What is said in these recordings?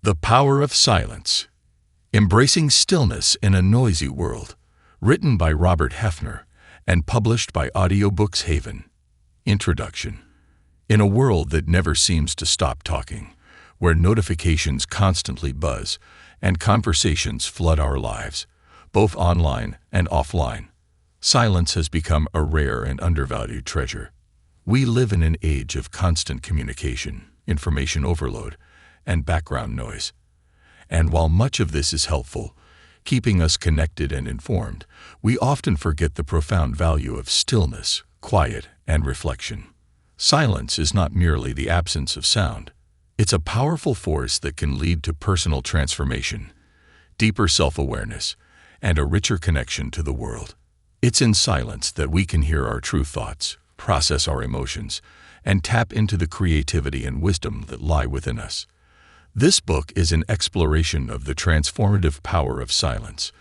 The Power of Silence. Embracing Stillness in a Noisy World. Written by Robert Hefner and published by Audiobooks Haven. Introduction. In a world that never seems to stop talking, where notifications constantly buzz and conversations flood our lives, both online and offline, silence has become a rare and undervalued treasure. We live in an age of constant communication, information overload, and background noise. And while much of this is helpful, keeping us connected and informed, we often forget the profound value of stillness, quiet, and reflection. Silence is not merely the absence of sound. It's a powerful force that can lead to personal transformation, deeper self-awareness, and a richer connection to the world. It's in silence that we can hear our true thoughts, process our emotions, and tap into the creativity and wisdom that lie within us. This book is an exploration of the transformative power of silence.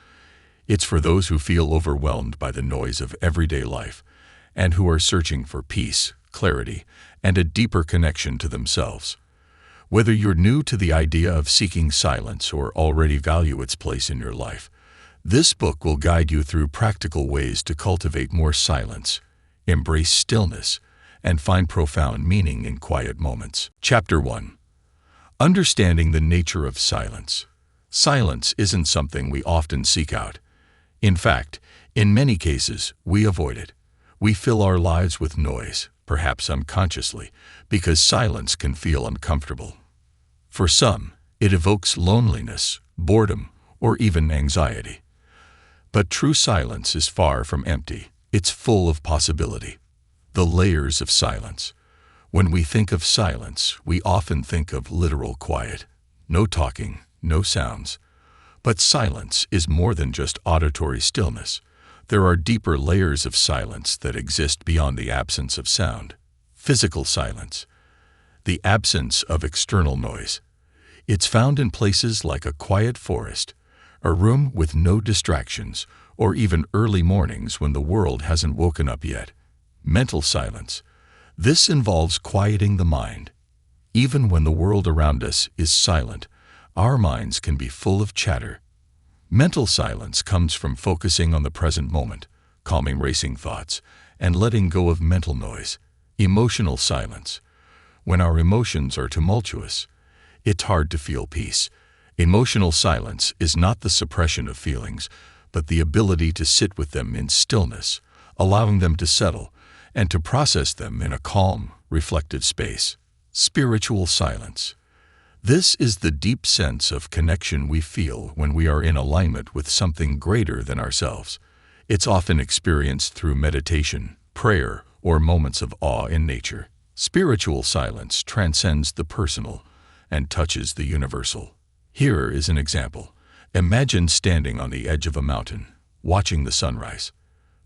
It's for those who feel overwhelmed by the noise of everyday life and who are searching for peace, clarity, and a deeper connection to themselves. Whether you're new to the idea of seeking silence or already value its place in your life, this book will guide you through practical ways to cultivate more silence, embrace stillness, and find profound meaning in quiet moments. Chapter 1. Understanding the nature of silence. Silence isn't something we often seek out. In fact, in many cases, we avoid it. We fill our lives with noise, perhaps unconsciously, because silence can feel uncomfortable. For some, it evokes loneliness, boredom, or even anxiety. But true silence is far from empty. It's full of possibility. The layers of silence. When we think of silence, we often think of literal quiet. No talking, no sounds. But silence is more than just auditory stillness. There are deeper layers of silence that exist beyond the absence of sound. Physical silence. The absence of external noise. It's found in places like a quiet forest, a room with no distractions, or even early mornings when the world hasn't woken up yet. Mental silence. This involves quieting the mind. Even when the world around us is silent, our minds can be full of chatter. Mental silence comes from focusing on the present moment, calming racing thoughts, and letting go of mental noise. Emotional silence. When our emotions are tumultuous, it's hard to feel peace. Emotional silence is not the suppression of feelings, but the ability to sit with them in stillness, allowing them to settle, and to process them in a calm, reflective space. Spiritual silence. This is the deep sense of connection we feel when we are in alignment with something greater than ourselves. It's often experienced through meditation, prayer, or moments of awe in nature. Spiritual silence transcends the personal and touches the universal. Here is an example. Imagine standing on the edge of a mountain, watching the sunrise.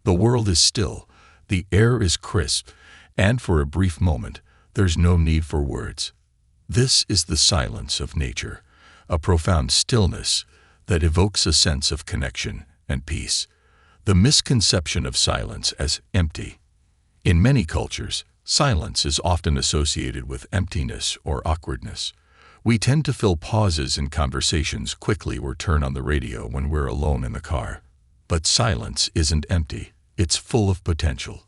The world is still, the air is crisp, and for a brief moment, there's no need for words. This is the silence of nature, a profound stillness that evokes a sense of connection and peace. The misconception of silence as empty. In many cultures, silence is often associated with emptiness or awkwardness. We tend to fill pauses in conversations quickly or turn on the radio when we're alone in the car. But silence isn't empty. It's full of potential.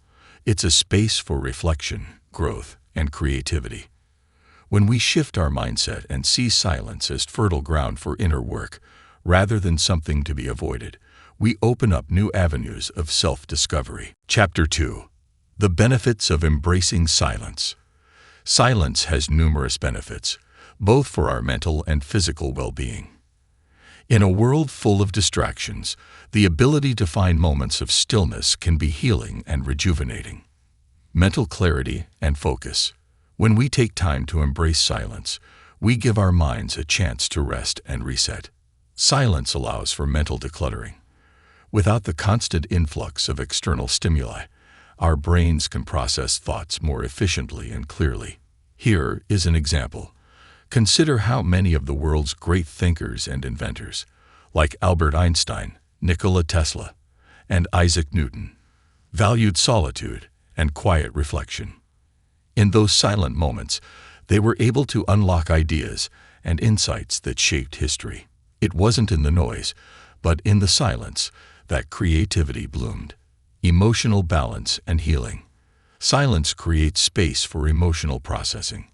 It's a space for reflection, growth, and creativity. When we shift our mindset and see silence as fertile ground for inner work, rather than something to be avoided, we open up new avenues of self-discovery. Chapter 2. The Benefits of Embracing Silence. Silence has numerous benefits, both for our mental and physical well-being. In a world full of distractions, the ability to find moments of stillness can be healing and rejuvenating. Mental clarity and focus. When we take time to embrace silence, we give our minds a chance to rest and reset. Silence allows for mental decluttering. Without the constant influx of external stimuli, our brains can process thoughts more efficiently and clearly. Here is an example. Consider how many of the world's great thinkers and inventors, like Albert Einstein, Nikola Tesla, and Isaac Newton, valued solitude and quiet reflection. In those silent moments, they were able to unlock ideas and insights that shaped history. It wasn't in the noise, but in the silence, that creativity bloomed. Emotional balance and healing. Silence creates space for emotional processing.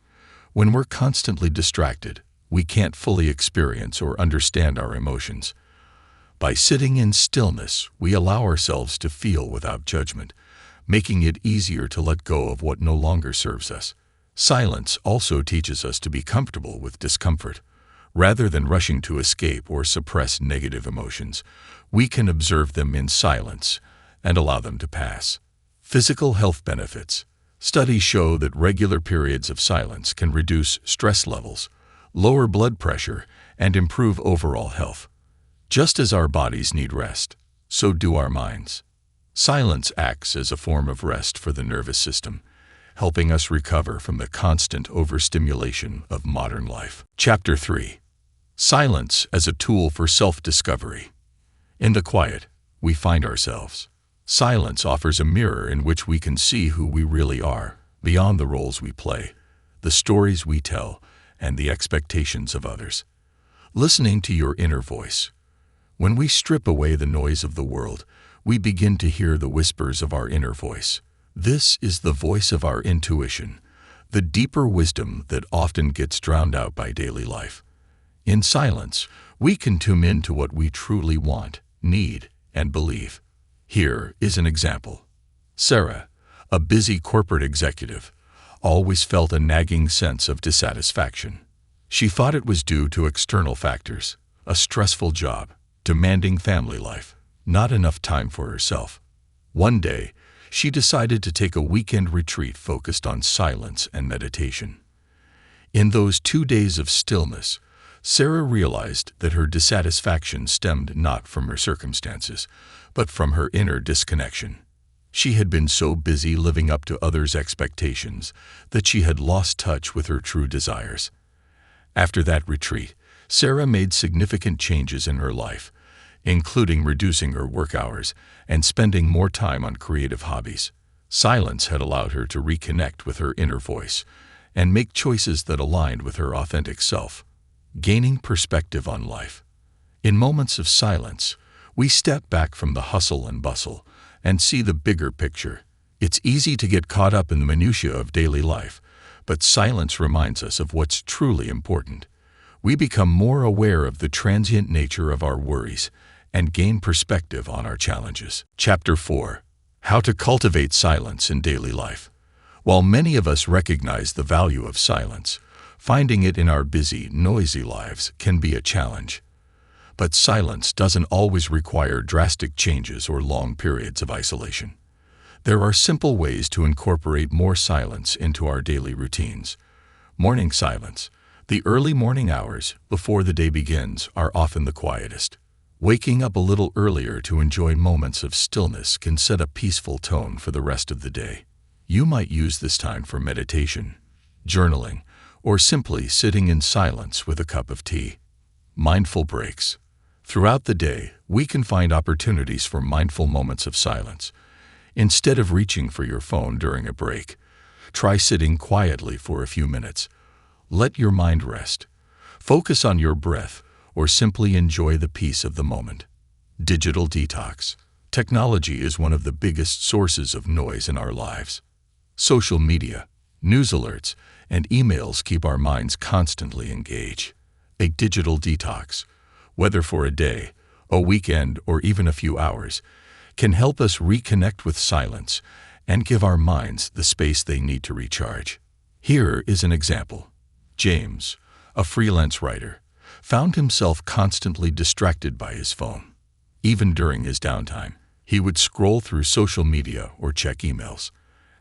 When we're constantly distracted, we can't fully experience or understand our emotions. By sitting in stillness, we allow ourselves to feel without judgment, making it easier to let go of what no longer serves us. Silence also teaches us to be comfortable with discomfort. Rather than rushing to escape or suppress negative emotions, we can observe them in silence and allow them to pass. Physical health benefits. Studies show that regular periods of silence can reduce stress levels, lower blood pressure, and improve overall health. Just as our bodies need rest, so do our minds. Silence acts as a form of rest for the nervous system, helping us recover from the constant overstimulation of modern life. Chapter 3. Silence as a tool for self-discovery. In the quiet, we find ourselves. Silence offers a mirror in which we can see who we really are, beyond the roles we play, the stories we tell, and the expectations of others. Listening to your inner voice. When we strip away the noise of the world, we begin to hear the whispers of our inner voice. This is the voice of our intuition, the deeper wisdom that often gets drowned out by daily life. In silence, we can tune into what we truly want, need, and believe. Here is an example. Sarah, a busy corporate executive, always felt a nagging sense of dissatisfaction. She thought it was due to external factors, a stressful job, demanding family life, not enough time for herself. One day, she decided to take a weekend retreat focused on silence and meditation. In those 2 days of stillness, Sarah realized that her dissatisfaction stemmed not from her circumstances, but from her inner disconnection. She had been so busy living up to others' expectations that she had lost touch with her true desires. After that retreat, Sarah made significant changes in her life, including reducing her work hours and spending more time on creative hobbies. Silence had allowed her to reconnect with her inner voice and make choices that aligned with her authentic self. Gaining perspective on life. In moments of silence, we step back from the hustle and bustle and see the bigger picture. It's easy to get caught up in the minutiae of daily life, but silence reminds us of what's truly important. We become more aware of the transient nature of our worries and gain perspective on our challenges. Chapter 4. How to cultivate silence in daily life. While many of us recognize the value of silence, finding it in our busy, noisy lives can be a challenge. But silence doesn't always require drastic changes or long periods of isolation. There are simple ways to incorporate more silence into our daily routines. Morning silence. The early morning hours, before the day begins, are often the quietest. Waking up a little earlier to enjoy moments of stillness can set a peaceful tone for the rest of the day. You might use this time for meditation, journaling, or simply sitting in silence with a cup of tea. Mindful breaks. Throughout the day, we can find opportunities for mindful moments of silence. Instead of reaching for your phone during a break, try sitting quietly for a few minutes. Let your mind rest. Focus on your breath or simply enjoy the peace of the moment. Digital detox. Technology is one of the biggest sources of noise in our lives. Social media, news alerts, and emails keep our minds constantly engaged. A digital detox, whether for a day, a weekend, or even a few hours, can help us reconnect with silence and give our minds the space they need to recharge. Here is an example. James, a freelance writer, found himself constantly distracted by his phone. Even during his downtime, he would scroll through social media or check emails.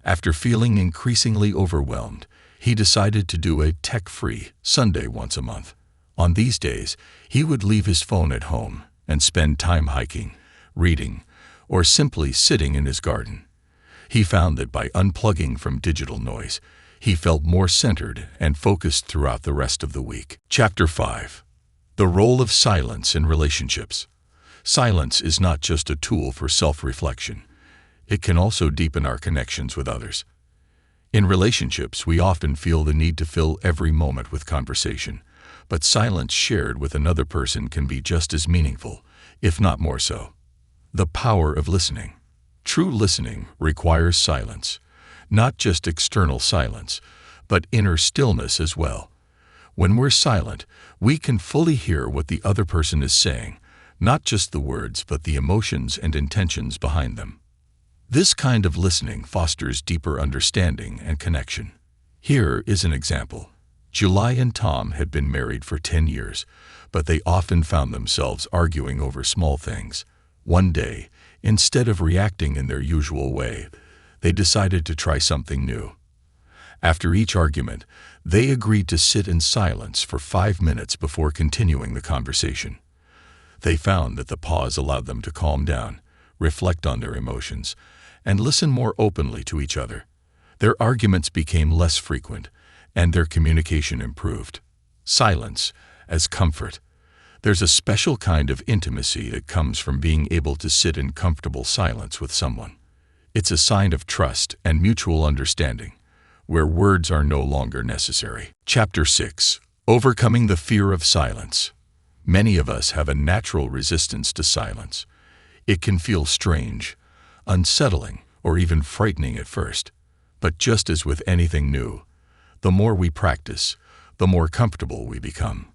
After feeling increasingly overwhelmed, he decided to do a tech-free Sunday once a month. On these days, he would leave his phone at home and spend time hiking, reading, or simply sitting in his garden. He found that by unplugging from digital noise, he felt more centered and focused throughout the rest of the week. Chapter 5. The role of silence in relationships. Silence is not just a tool for self-reflection. It can also deepen our connections with others. In relationships, we often feel the need to fill every moment with conversation, but silence shared with another person can be just as meaningful, if not more so. The power of listening. True listening requires silence, not just external silence, but inner stillness as well. When we're silent, we can fully hear what the other person is saying, not just the words but the emotions and intentions behind them. This kind of listening fosters deeper understanding and connection. Here is an example. July and Tom had been married for 10 years, but they often found themselves arguing over small things. One day, instead of reacting in their usual way, they decided to try something new. After each argument, they agreed to sit in silence for 5 minutes before continuing the conversation. They found that the pause allowed them to calm down, reflect on their emotions, and listen more openly to each other. Their arguments became less frequent, and their communication improved. Silence as comfort. There's a special kind of intimacy that comes from being able to sit in comfortable silence with someone. It's a sign of trust and mutual understanding, where words are no longer necessary. Chapter 6. Overcoming the fear of silence. Many of us have a natural resistance to silence. It can feel strange, unsettling, or even frightening at first. But just as with anything new, the more we practice, the more comfortable we become.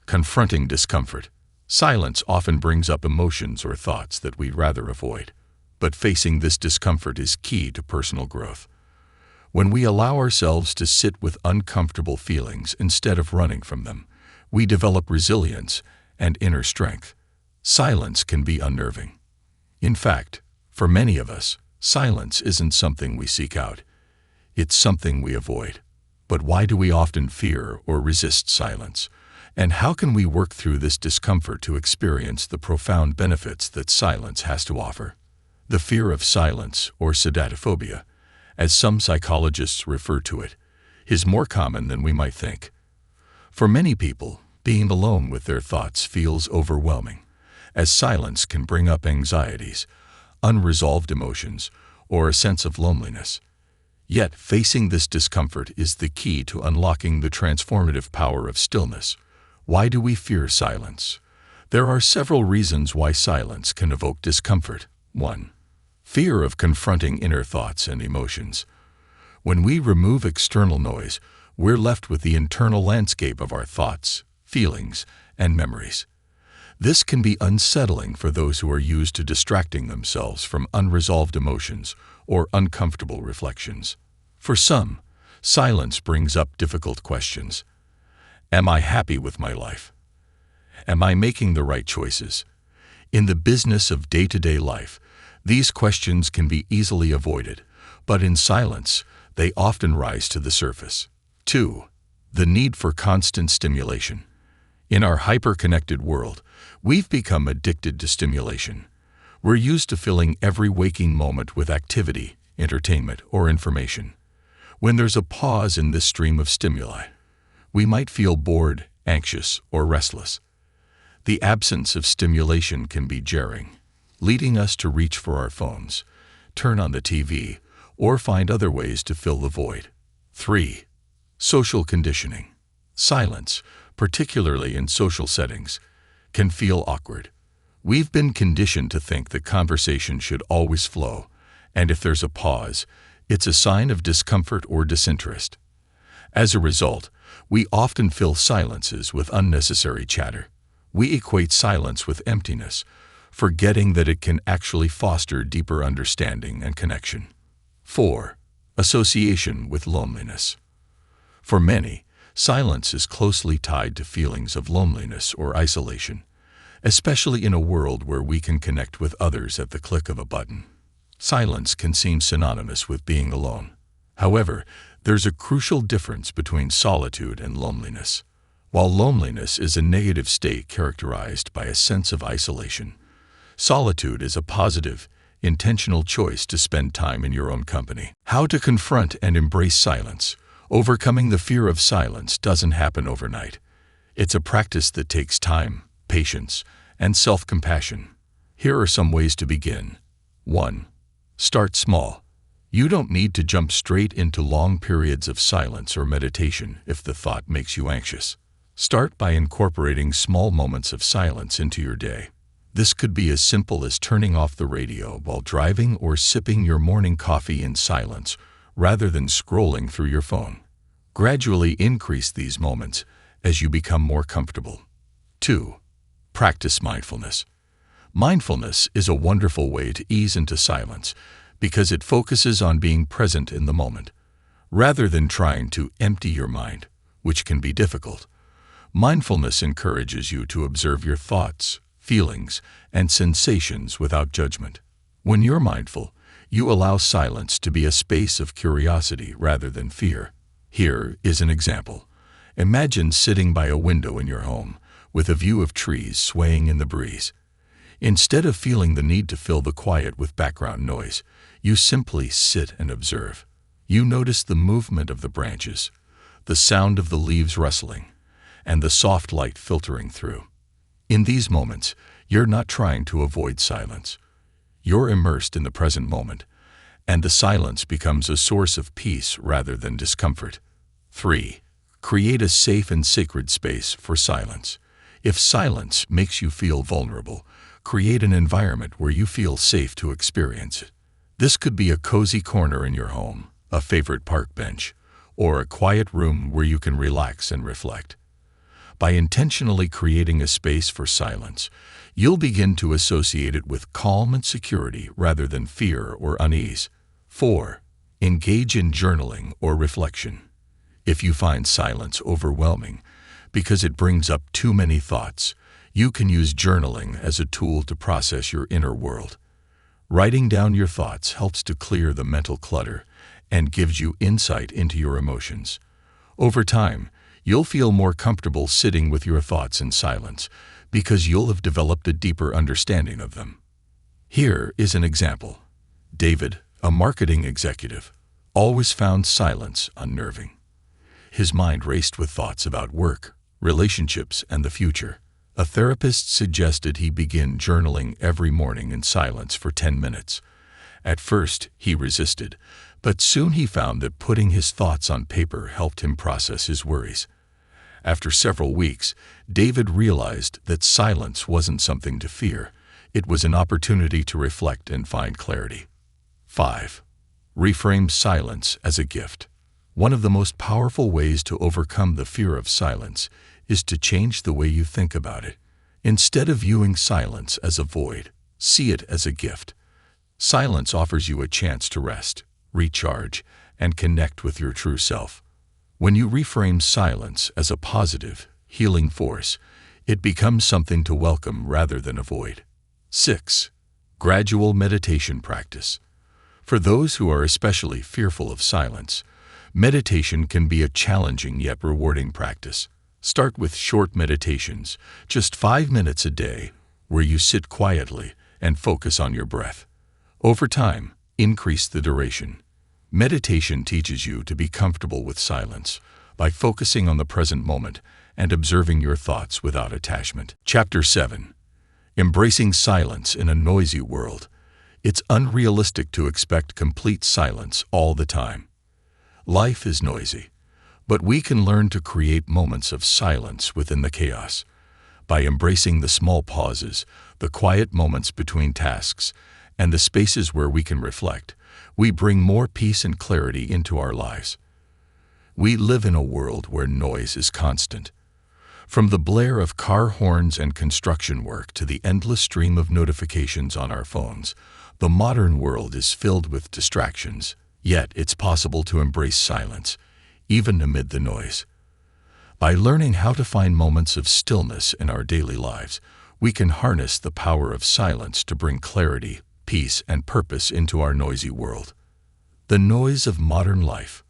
Confronting discomfort. Silence often brings up emotions or thoughts that we'd rather avoid. But facing this discomfort is key to personal growth. When we allow ourselves to sit with uncomfortable feelings instead of running from them, we develop resilience and inner strength. Silence can be unnerving. In fact, for many of us, silence isn't something we seek out. It's something we avoid. But why do we often fear or resist silence? And how can we work through this discomfort to experience the profound benefits that silence has to offer? The fear of silence, or sedatophobia, as some psychologists refer to it, is more common than we might think. For many people, being alone with their thoughts feels overwhelming, as silence can bring up anxieties, unresolved emotions, or a sense of loneliness. Yet, facing this discomfort is the key to unlocking the transformative power of stillness. Why do we fear silence? There are several reasons why silence can evoke discomfort. 1. Fear of confronting inner thoughts and emotions. When we remove external noise, we're left with the internal landscape of our thoughts, feelings, and memories. This can be unsettling for those who are used to distracting themselves from unresolved emotions or uncomfortable reflections. For some, silence brings up difficult questions. Am I happy with my life? Am I making the right choices? In the business of day-to-day life, these questions can be easily avoided, but in silence, they often rise to the surface. 2. The need for constant stimulation. In our hyper-connected world, we've become addicted to stimulation. We're used to filling every waking moment with activity, entertainment, or information. When there's a pause in this stream of stimuli, we might feel bored, anxious, or restless. The absence of stimulation can be jarring, leading us to reach for our phones, turn on the TV, or find other ways to fill the void. 3. Social conditioning. Silence, particularly in social settings, can feel awkward. We've been conditioned to think that conversation should always flow, and if there's a pause, it's a sign of discomfort or disinterest. As a result, we often fill silences with unnecessary chatter. We equate silence with emptiness, forgetting that it can actually foster deeper understanding and connection. 4. Association with loneliness. For many, silence is closely tied to feelings of loneliness or isolation, especially in a world where we can connect with others at the click of a button. Silence can seem synonymous with being alone. However, there's a crucial difference between solitude and loneliness. While loneliness is a negative state characterized by a sense of isolation, solitude is a positive, intentional choice to spend time in your own company. How to confront and embrace silence. Overcoming the fear of silence doesn't happen overnight. It's a practice that takes time, patience, and self-compassion. Here are some ways to begin. 1. Start small. You don't need to jump straight into long periods of silence or meditation if the thought makes you anxious. Start by incorporating small moments of silence into your day. This could be as simple as turning off the radio while driving or sipping your morning coffee in silence rather than scrolling through your phone. Gradually increase these moments as you become more comfortable. 2. Practice mindfulness. Mindfulness is a wonderful way to ease into silence because it focuses on being present in the moment, rather than trying to empty your mind, which can be difficult. Mindfulness encourages you to observe your thoughts, feelings, and sensations without judgment. When you're mindful, you allow silence to be a space of curiosity rather than fear. Here is an example. Imagine sitting by a window in your home with a view of trees swaying in the breeze. Instead of feeling the need to fill the quiet with background noise, you simply sit and observe. You notice the movement of the branches, the sound of the leaves rustling, and the soft light filtering through. In these moments, you're not trying to avoid silence. You're immersed in the present moment, and the silence becomes a source of peace rather than discomfort. 3. Create a safe and sacred space for silence. If silence makes you feel vulnerable, create an environment where you feel safe to experience it. This could be a cozy corner in your home, a favorite park bench, or a quiet room where you can relax and reflect. By intentionally creating a space for silence, you'll begin to associate it with calm and security rather than fear or unease. 4. Engage in journaling or reflection. If you find silence overwhelming because it brings up too many thoughts, you can use journaling as a tool to process your inner world. Writing down your thoughts helps to clear the mental clutter and gives you insight into your emotions. Over time, you'll feel more comfortable sitting with your thoughts in silence because you'll have developed a deeper understanding of them. Here is an example. David, a marketing executive, always found silence unnerving. His mind raced with thoughts about work, relationships, and the future. A therapist suggested he begin journaling every morning in silence for 10 minutes. At first, he resisted, but soon he found that putting his thoughts on paper helped him process his worries. After several weeks, David realized that silence wasn't something to fear. It was an opportunity to reflect and find clarity. 5. Reframe silence as a gift. One of the most powerful ways to overcome the fear of silence is to change the way you think about it. Instead of viewing silence as a void, see it as a gift. Silence offers you a chance to rest, recharge, and connect with your true self. When you reframe silence as a positive, healing force, it becomes something to welcome rather than avoid. 6. Gradual meditation practice. For those who are especially fearful of silence, meditation can be a challenging yet rewarding practice. Start with short meditations, just 5 minutes a day, where you sit quietly and focus on your breath. Over time, increase the duration. Meditation teaches you to be comfortable with silence by focusing on the present moment and observing your thoughts without attachment. Chapter 7. Embracing silence in a noisy world. It's unrealistic to expect complete silence all the time. Life is noisy, but we can learn to create moments of silence within the chaos. By embracing the small pauses, the quiet moments between tasks, and the spaces where we can reflect, we bring more peace and clarity into our lives. We live in a world where noise is constant. From the blare of car horns and construction work to the endless stream of notifications on our phones, the modern world is filled with distractions. Yet it's possible to embrace silence, even amid the noise. By learning how to find moments of stillness in our daily lives, we can harness the power of silence to bring clarity, peace, and purpose into our noisy world. The noise of modern life.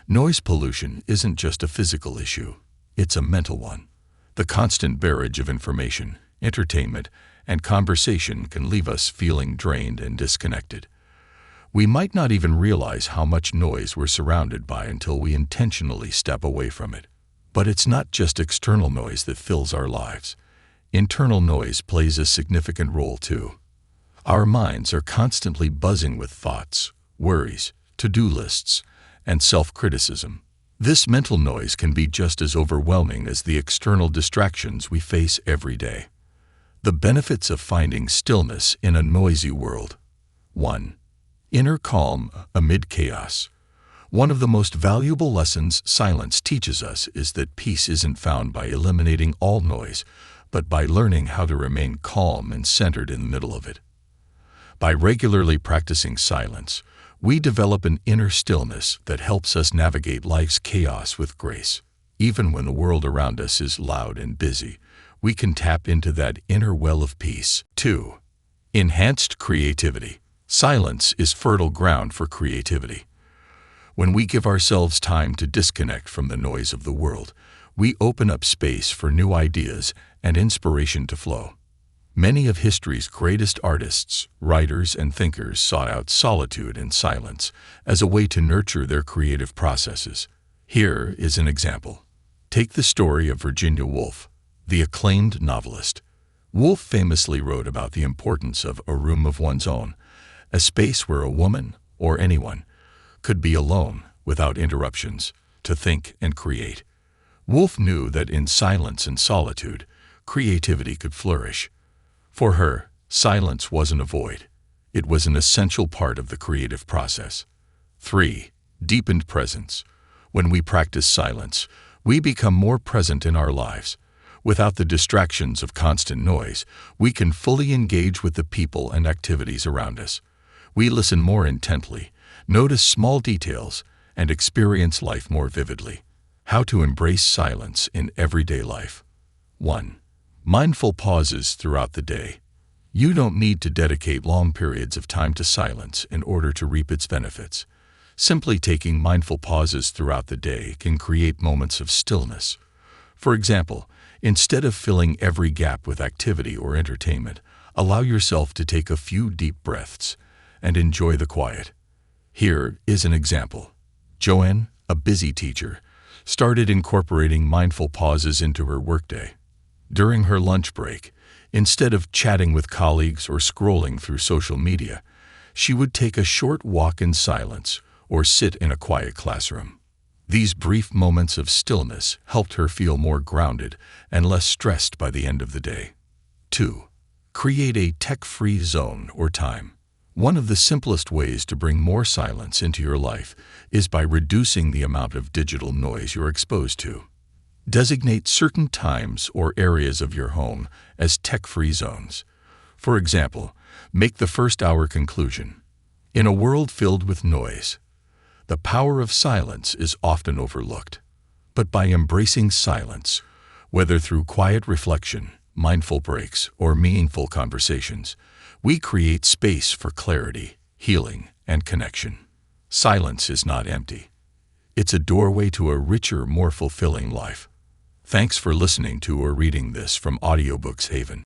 Noise pollution isn't just a physical issue, it's a mental one. The constant barrage of information, entertainment, and conversation can leave us feeling drained and disconnected. We might not even realize how much noise we're surrounded by until we intentionally step away from it. But it's not just external noise that fills our lives. Internal noise plays a significant role too. Our minds are constantly buzzing with thoughts, worries, to-do lists, and self-criticism. This mental noise can be just as overwhelming as the external distractions we face every day. The benefits of finding stillness in a noisy world. 1. Inner calm amid chaos. One of the most valuable lessons silence teaches us is that peace isn't found by eliminating all noise, but by learning how to remain calm and centered in the middle of it. By regularly practicing silence, we develop an inner stillness that helps us navigate life's chaos with grace. Even when the world around us is loud and busy, we can tap into that inner well of peace. 2. Enhanced creativity. Silence is fertile ground for creativity. When we give ourselves time to disconnect from the noise of the world, we open up space for new ideas and inspiration to flow. Many of history's greatest artists, writers, and thinkers sought out solitude and silence as a way to nurture their creative processes. Here is an example. Take the story of Virginia Woolf, the acclaimed novelist. Woolf famously wrote about the importance of a room of one's own, a space where a woman, or anyone, could be alone without interruptions to think and create. Woolf knew that in silence and solitude, creativity could flourish. For her, silence wasn't a void. It was an essential part of the creative process. 3. Deepened presence. When we practice silence, we become more present in our lives. Without the distractions of constant noise, we can fully engage with the people and activities around us. We listen more intently, notice small details, and experience life more vividly. How to embrace silence in everyday life. 1. Mindful pauses throughout the day. You don't need to dedicate long periods of time to silence in order to reap its benefits. Simply taking mindful pauses throughout the day can create moments of stillness. For example, instead of filling every gap with activity or entertainment, allow yourself to take a few deep breaths and enjoy the quiet. Here is an example. Joanne, a busy teacher, started incorporating mindful pauses into her workday. During her lunch break, instead of chatting with colleagues or scrolling through social media, she would take a short walk in silence or sit in a quiet classroom. These brief moments of stillness helped her feel more grounded and less stressed by the end of the day. 2. Create a tech-free zone or time. One of the simplest ways to bring more silence into your life is by reducing the amount of digital noise you're exposed to. Designate certain times or areas of your home as tech-free zones. For example, make the first hour conclusion. In a world filled with noise, the power of silence is often overlooked. But by embracing silence, whether through quiet reflection, mindful breaks, or meaningful conversations, we create space for clarity, healing, and connection. Silence is not empty. It's a doorway to a richer, more fulfilling life. Thanks for listening to or reading this from Audiobooks Haven.